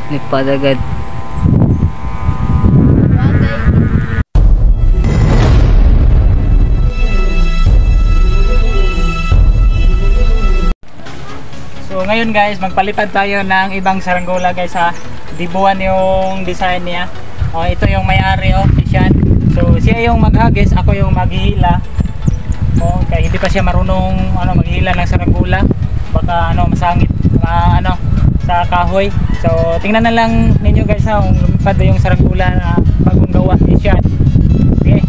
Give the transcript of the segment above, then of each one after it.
Lipad agad. So ngayon guys, magpalipad tayo ng ibang saranggola guys ha. Dibuan yung design niya. Ito yung may-ari Isyan. So siya yung maghagis, ako yung maghihila. Kaya hindi pa siya marunong maghihila ng saranggola. Baka masangit sa kahoy. So tingnan na lang ninyo guys ha, kung lumipad yung saranggola na bagong gawa ni Isyan. Okay,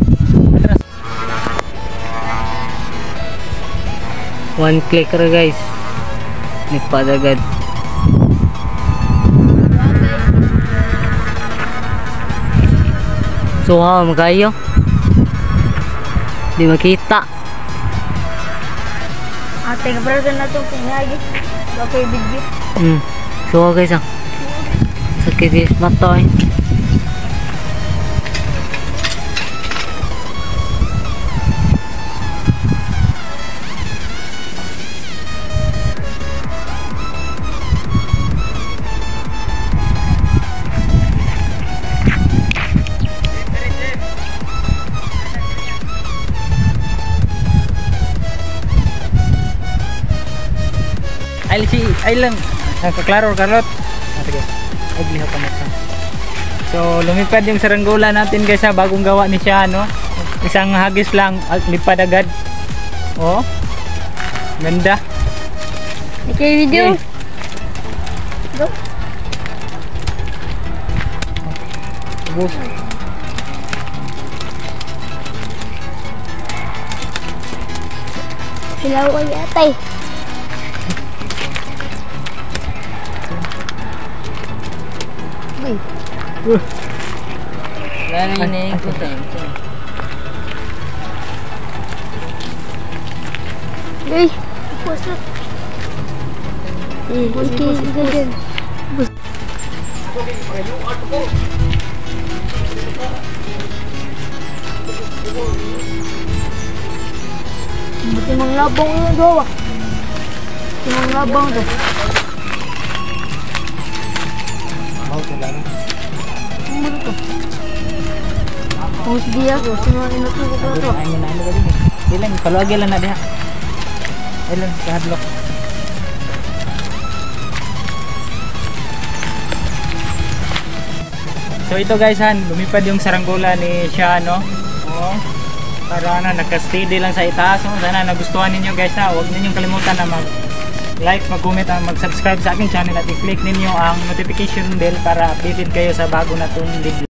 atras. One clicker guys. Lipad agad. So kayo di makita. Ate kabargan na itong pinagi bakay video. So guys sakit guys matoy. Ay lang nakaklaro Carlot. Sige, agliho pa mo. So lumipad yung saranggola natin guys ha, bagong gawa ni siya isang hagis lang, lipad agad. Ganda. Okay video. Go. Bus. Hilaw ay atay. Ini ko tayo. Guys, puso. Okay, ganyan. Timang labong yung gawa. Timang labong to. Ano to? Kung sige ako, sinuwanin na ito. Ilang, paluagi lang na diha. Ilang, kahadlok. So ito guys lumipad yung saranggola ni siya para naka-steady lang sa itaas. Sana nagustuhan ninyo guys huwag ninyong kalimutan na mag-like, mag-comment, mag-subscribe sa aking channel at i-click ninyo ang notification bell para updated kayo sa bago na itong video.